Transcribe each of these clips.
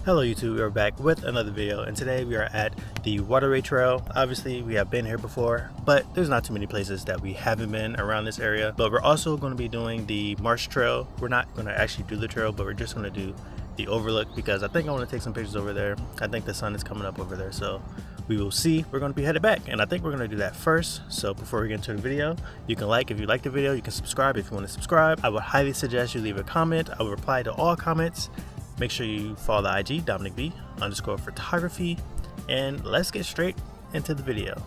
Hello YouTube, we are back with another video, and today we are at the Waterway Trail. Obviously we have been here before, but there's not too many places that we haven't been around this area. But we're also going to be doing the Marsh Trail. We're not going to actually do the trail, but we're just going to do the overlook because I think I want to take some pictures over there. I think the sun is coming up over there, so we will see. We're going to be headed back, and I think we're going to do that first. So before we get into the video, you can like if you like the video, you can subscribe if you want to subscribe. I would highly suggest you leave a comment. I will reply to all comments. Make sure you follow the IG, DominicB_photography, and let's get straight into the video.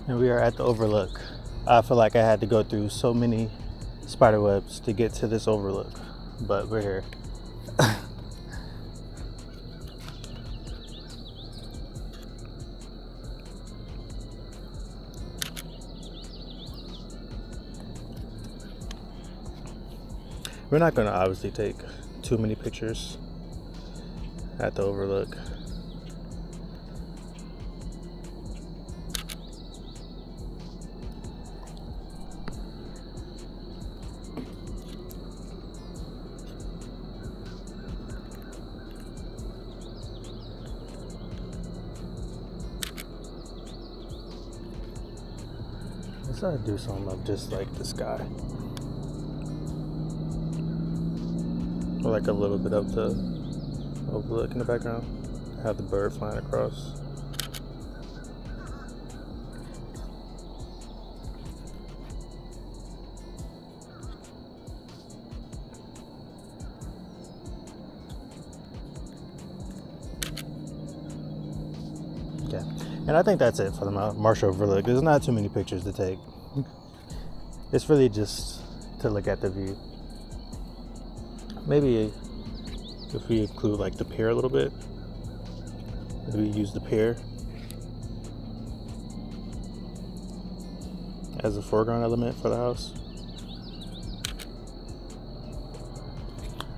And we are at the overlook. I feel like I had to go through so many spider webs to get to this overlook, but we're here. We're not going to obviously take too many pictures at the overlook. Let's try to do something of just like the sky, or like a little bit of the overlook in the background. Have the bird flying across. Okay, and I think that's it for the Marsh Overlook. There's not too many pictures to take. It's really just to look at the view. Maybe if we include like the pier a little bit, maybe use the pier as a foreground element for the house.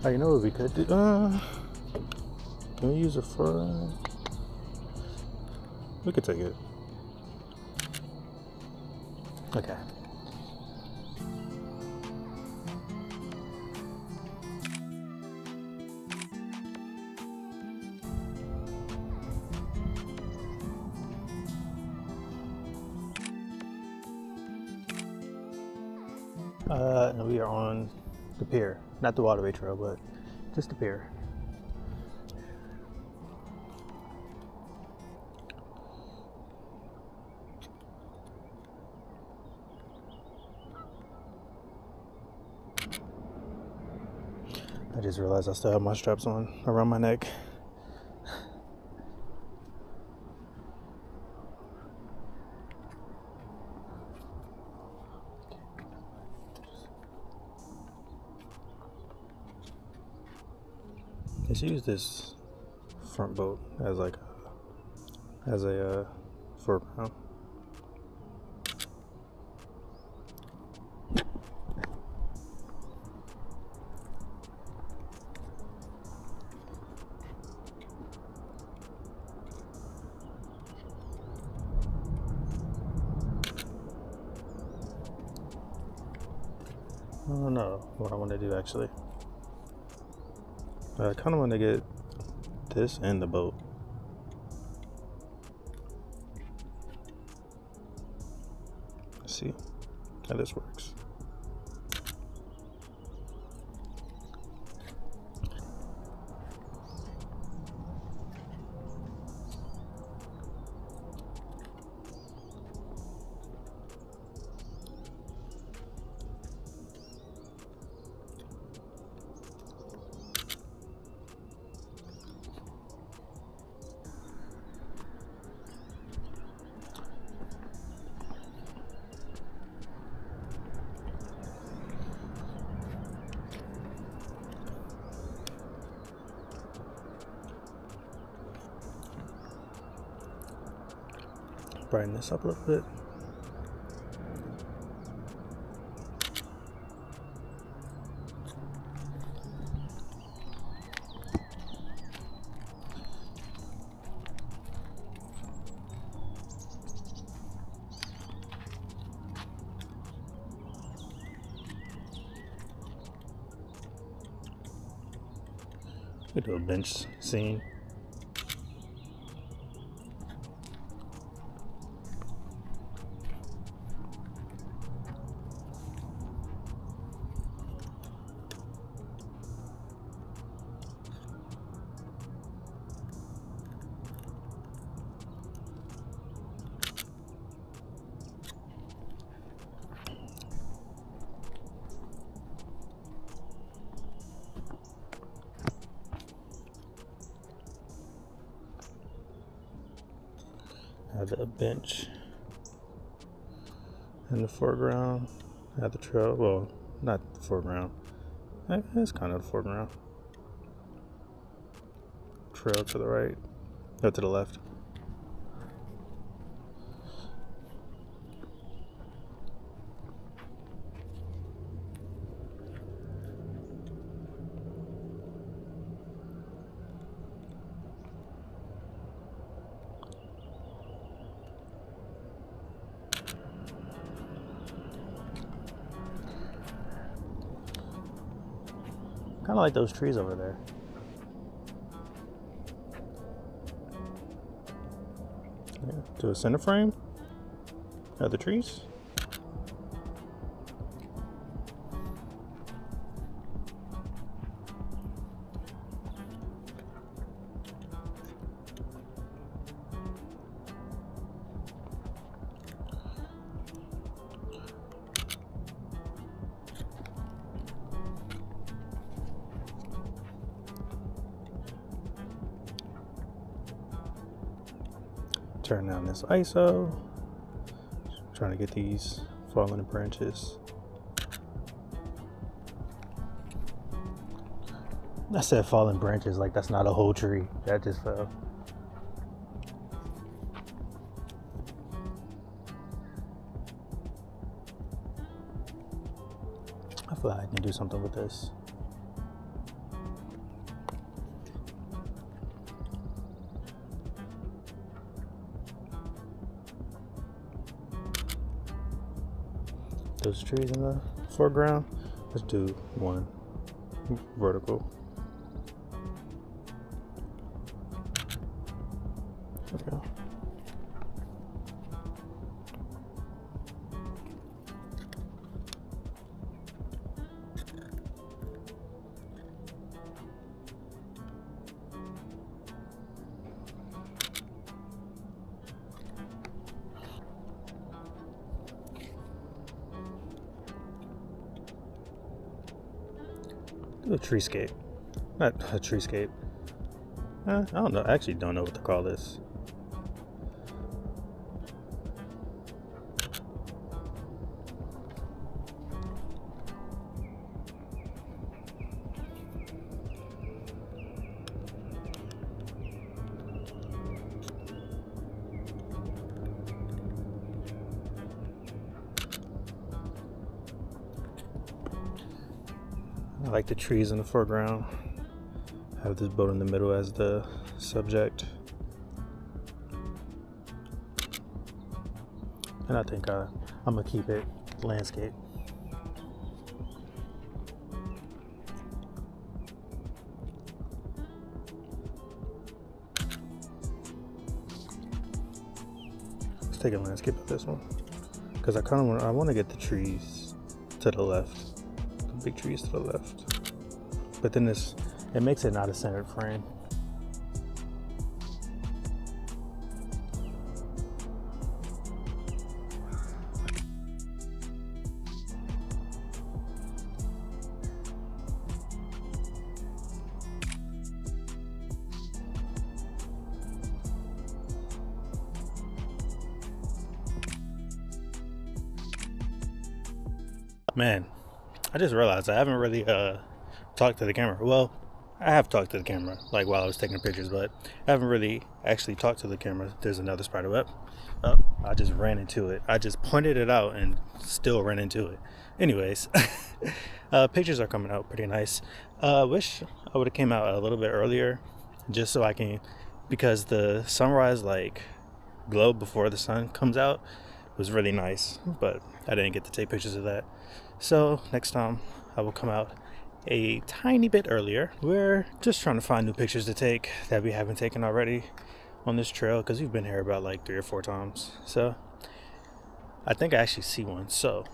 Oh, you know what we could do? Can we use a foreground? We could take it. Okay. And we are on the pier, not the Waterway Trail, but just the pier. I just realized I still have my straps on around my neck. Let's use this front boat as like a foreground. I don't know what I want to do actually. I kind of want to get this and the boat. Let's see how this works. Brighten this up a little bit. We do a bench scene. Have the bench in the foreground. Have the trail. Well, not the foreground. It's kind of the foreground. Trail to the right. No, to the left. Kind of like those trees over there. Yeah, to a center frame. The trees. Turn down this ISO. Trying to get these fallen branches. I said fallen branches like that's not a whole tree. That just fell. I feel like I can do something with this. Those trees in the foreground. Let's do one vertical. There we go. Do a treescape. Not a treescape. I don't know. I actually don't know what to call this. I like the trees in the foreground. Have this boat in the middle as the subject. And I think I'm gonna keep it landscape. Let's take a landscape of this one. Because I want to get the trees to the left. Big trees to the left, but then it makes it not a centered frame. Man, I just realized I haven't really talked to the camera. Well, I have talked to the camera like while I was taking pictures, but I haven't really actually talked to the camera. There's another spider web. Oh, I just ran into it. I just pointed it out and still ran into it. Anyways, pictures are coming out pretty nice. Wish I would have came out a little bit earlier, just so I can, because the sunrise like glow before the sun comes out was really nice, but I didn't get to take pictures of that. So next time I will come out a tiny bit earlier. We're just trying to find new pictures to take that we haven't taken already on this trail, because we've been here about like 3 or 4 times. So I think I actually see one, so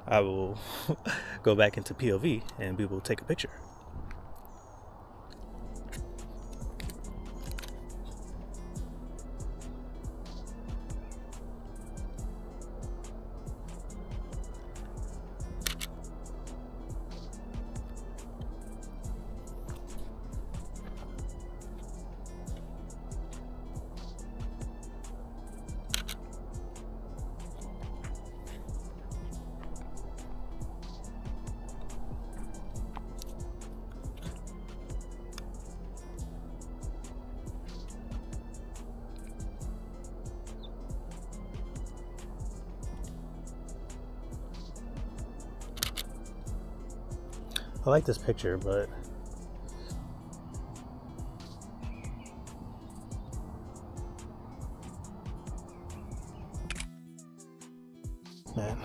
I will go back into POV and we will take a picture. I like this picture, but man.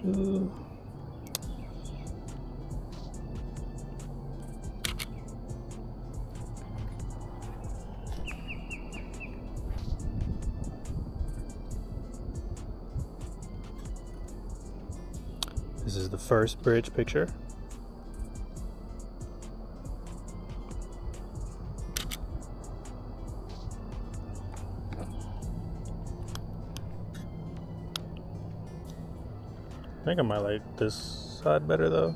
Ooh. This is the first bridge picture. I think I might like this side better though.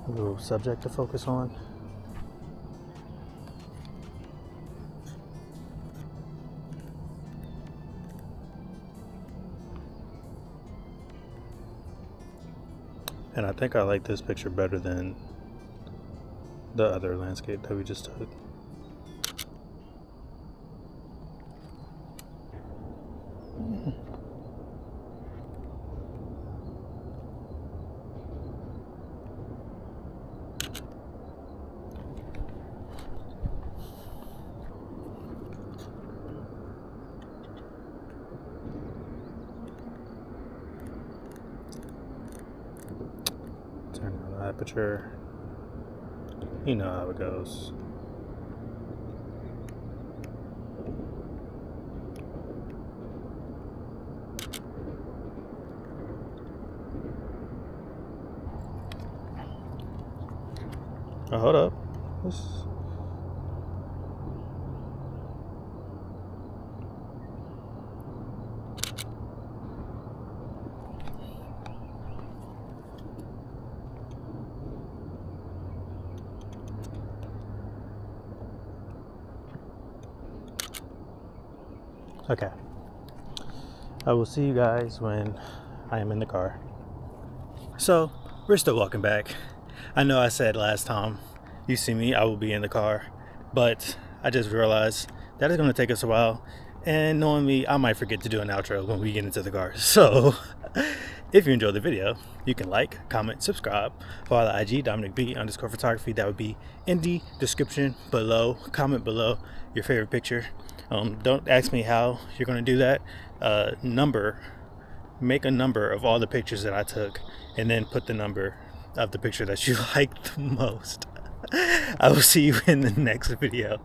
A little subject to focus on. And I think I like this picture better than the other landscape that we just took. Turn on the aperture. You know how it goes. Oh, hold up. Okay. I will see you guys when I am in the car. So, we're still walking back. I know I said last time you see me, I will be in the car, but I just realized that is going to take us a while, and knowing me, I might forget to do an outro when we get into the car. So, if you enjoyed the video, you can like, comment, subscribe, follow the IG DominicB_photography. That would be in the description below. Comment below your favorite picture. Don't ask me how you're going to do that. Make a number of all the pictures that I took, and then put the number of the picture that you like the most. I will see you in the next video.